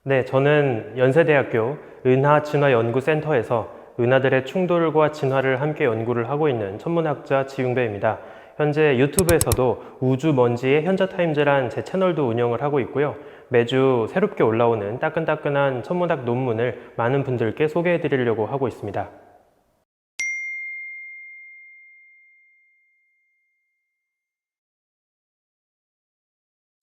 네, 저는 연세대학교 은하진화연구센터에서 은하들의 충돌과 진화를 함께 연구를 하고 있는 천문학자 지웅배입니다. 현재 유튜브에서도 우주먼지의 현자타임즈란 제 채널도 운영을 하고 있고요. 매주 새롭게 올라오는 따끈따끈한 천문학 논문을 많은 분들께 소개해 드리려고 하고 있습니다.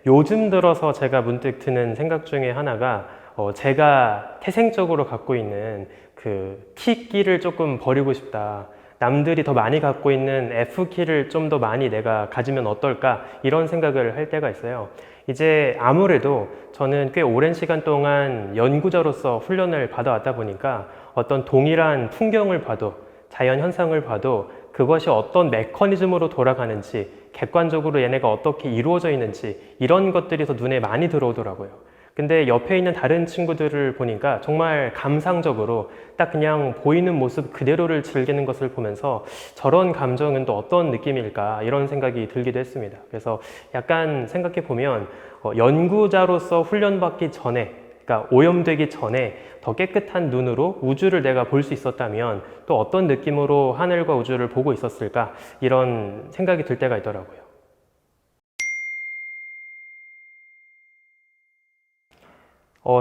요즘 들어서 제가 문득 드는 생각 중에 하나가 제가 태생적으로 갖고 있는 그 T끼를 조금 버리고 싶다. 남들이 더 많이 갖고 있는 F키를 좀 더 많이 내가 가지면 어떨까? 이런 생각을 할 때가 있어요. 이제 아무래도 저는 꽤 오랜 시간 동안 연구자로서 훈련을 받아왔다 보니까 어떤 동일한 풍경을 봐도 자연 현상을 봐도 그것이 어떤 메커니즘으로 돌아가는지 객관적으로 얘네가 어떻게 이루어져 있는지 이런 것들이 더 눈에 많이 들어오더라고요. 근데 옆에 있는 다른 친구들을 보니까 정말 감상적으로 딱 그냥 보이는 모습 그대로를 즐기는 것을 보면서 저런 감정은 또 어떤 느낌일까 이런 생각이 들기도 했습니다. 그래서 약간 생각해 보면 연구자로서 훈련받기 전에 그러니까 오염되기 전에 더 깨끗한 눈으로 우주를 내가 볼 수 있었다면 또 어떤 느낌으로 하늘과 우주를 보고 있었을까 이런 생각이 들 때가 있더라고요.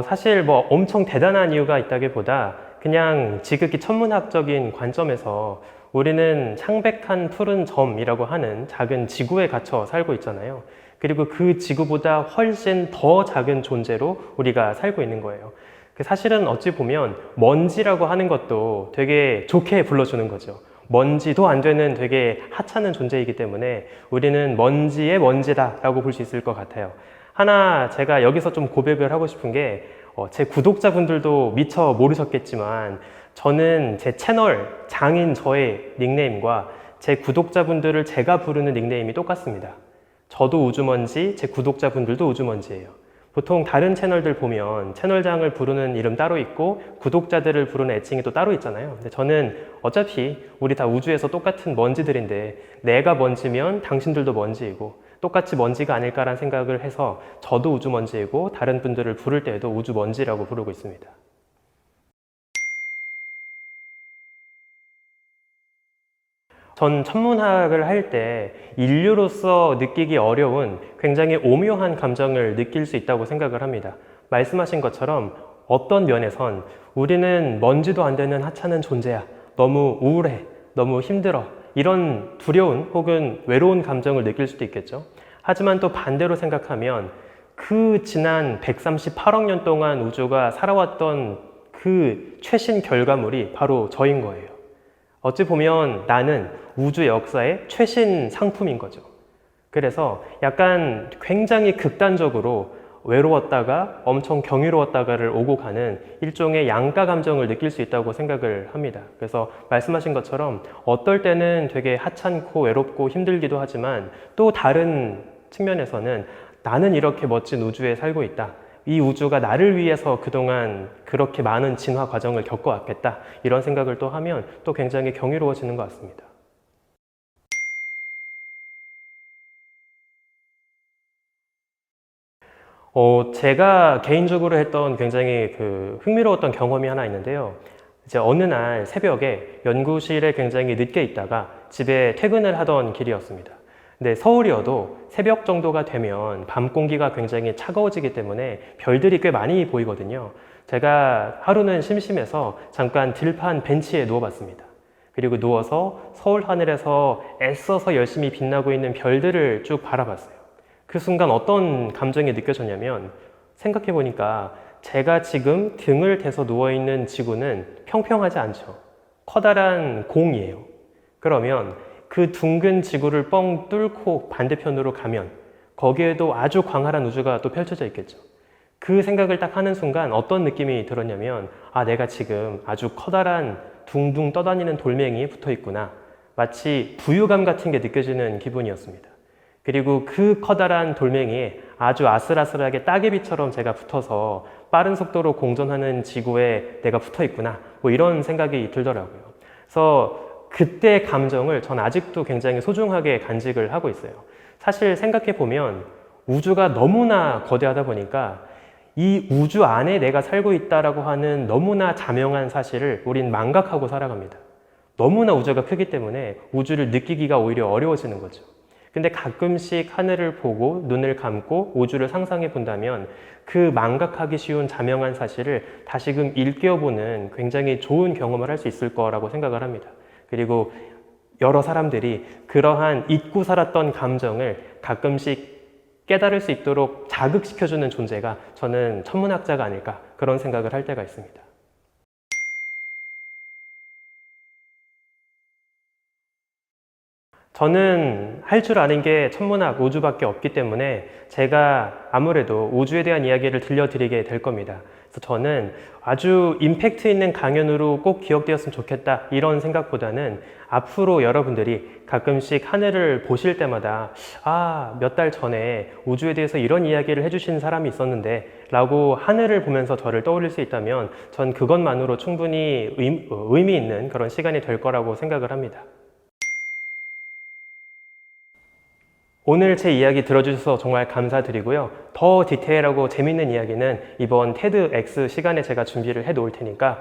사실 뭐 엄청 대단한 이유가 있다기보다 그냥 지극히 천문학적인 관점에서 우리는 창백한 푸른 점이라고 하는 작은 지구에 갇혀 살고 있잖아요. 그리고 그 지구보다 훨씬 더 작은 존재로 우리가 살고 있는 거예요. 사실은 어찌 보면 먼지라고 하는 것도 되게 좋게 불러주는 거죠. 먼지도 안 되는 되게 하찮은 존재이기 때문에 우리는 먼지의 먼지다라고 볼 수 있을 것 같아요. 하나 제가 여기서 좀 고백을 하고 싶은 게 제 구독자분들도 미처 모르셨겠지만 저는 제 채널 장인 저의 닉네임과 제 구독자분들을 제가 부르는 닉네임이 똑같습니다. 저도 우주먼지, 제 구독자분들도 우주먼지예요. 보통 다른 채널들 보면 채널장을 부르는 이름 따로 있고 구독자들을 부르는 애칭이 또 따로 있잖아요. 근데 저는 어차피 우리 다 우주에서 똑같은 먼지들인데 내가 먼지면 당신들도 먼지이고 똑같이 먼지가 아닐까라는 생각을 해서 저도 우주먼지이고 다른 분들을 부를 때에도 우주먼지라고 부르고 있습니다. 전 천문학을 할 때 인류로서 느끼기 어려운 굉장히 오묘한 감정을 느낄 수 있다고 생각을 합니다. 말씀하신 것처럼 어떤 면에선 우리는 먼지도 안 되는 하찮은 존재야. 너무 우울해. 너무 힘들어. 이런 두려운 혹은 외로운 감정을 느낄 수도 있겠죠. 하지만 또 반대로 생각하면 그 지난 138억 년 동안 우주가 살아왔던 그 최신 결과물이 바로 저인 거예요. 어찌 보면 나는 우주 역사의 최신 상품인 거죠. 그래서 약간 굉장히 극단적으로 외로웠다가 엄청 경이로웠다가를 오고 가는 일종의 양가 감정을 느낄 수 있다고 생각을 합니다. 그래서 말씀하신 것처럼 어떨 때는 되게 하찮고 외롭고 힘들기도 하지만 또 다른 측면에서는 나는 이렇게 멋진 우주에 살고 있다. 이 우주가 나를 위해서 그동안 그렇게 많은 진화 과정을 겪어왔겠다. 이런 생각을 또 하면 또 굉장히 경이로워지는 것 같습니다. 제가 개인적으로 했던 굉장히 흥미로웠던 경험이 하나 있는데요. 이제 어느 날 새벽에 연구실에 굉장히 늦게 있다가 집에 퇴근을 하던 길이었습니다. 근데 서울이어도 새벽 정도가 되면 밤 공기가 굉장히 차가워지기 때문에 별들이 꽤 많이 보이거든요. 제가 하루는 심심해서 잠깐 들판 벤치에 누워봤습니다. 그리고 누워서 서울 하늘에서 애써서 열심히 빛나고 있는 별들을 쭉 바라봤어요. 그 순간 어떤 감정이 느껴졌냐면 생각해보니까 제가 지금 등을 대서 누워있는 지구는 평평하지 않죠. 커다란 공이에요. 그러면 그 둥근 지구를 뻥 뚫고 반대편으로 가면 거기에도 아주 광활한 우주가 또 펼쳐져 있겠죠. 그 생각을 딱 하는 순간 어떤 느낌이 들었냐면 내가 지금 아주 커다란 둥둥 떠다니는 돌멩이에 붙어 있구나. 마치 부유감 같은 게 느껴지는 기분이었습니다. 그리고 그 커다란 돌멩이에 아주 아슬아슬하게 따개비처럼 제가 붙어서 빠른 속도로 공전하는 지구에 내가 붙어 있구나. 뭐 이런 생각이 들더라고요. 그래서 그때 감정을 전 아직도 굉장히 소중하게 간직을 하고 있어요. 사실 생각해 보면 우주가 너무나 거대하다 보니까 이 우주 안에 내가 살고 있다라고 하는 너무나 자명한 사실을 우린 망각하고 살아갑니다. 너무나 우주가 크기 때문에 우주를 느끼기가 오히려 어려워지는 거죠. 근데 가끔씩 하늘을 보고 눈을 감고 우주를 상상해 본다면 그 망각하기 쉬운 자명한 사실을 다시금 일깨워보는 굉장히 좋은 경험을 할 수 있을 거라고 생각을 합니다. 그리고 여러 사람들이 그러한 잊고 살았던 감정을 가끔씩 깨달을 수 있도록 자극시켜주는 존재가 저는 천문학자가 아닐까 그런 생각을 할 때가 있습니다. 저는 할 줄 아는 게 천문학, 우주밖에 없기 때문에 제가 아무래도 우주에 대한 이야기를 들려드리게 될 겁니다. 그래서 저는 아주 임팩트 있는 강연으로 꼭 기억되었으면 좋겠다 이런 생각보다는 앞으로 여러분들이 가끔씩 하늘을 보실 때마다 몇 달 전에 우주에 대해서 이런 이야기를 해주신 사람이 있었는데 라고 하늘을 보면서 저를 떠올릴 수 있다면 전 그것만으로 충분히 의미 있는 그런 시간이 될 거라고 생각을 합니다. 오늘 제 이야기 들어주셔서 정말 감사드리고요. 더 디테일하고 재밌는 이야기는 이번 TEDx 시간에 제가 준비를 해 놓을 테니까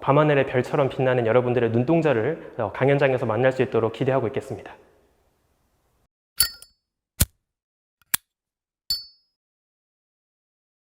밤하늘의 별처럼 빛나는 여러분들의 눈동자를 강연장에서 만날 수 있도록 기대하고 있겠습니다.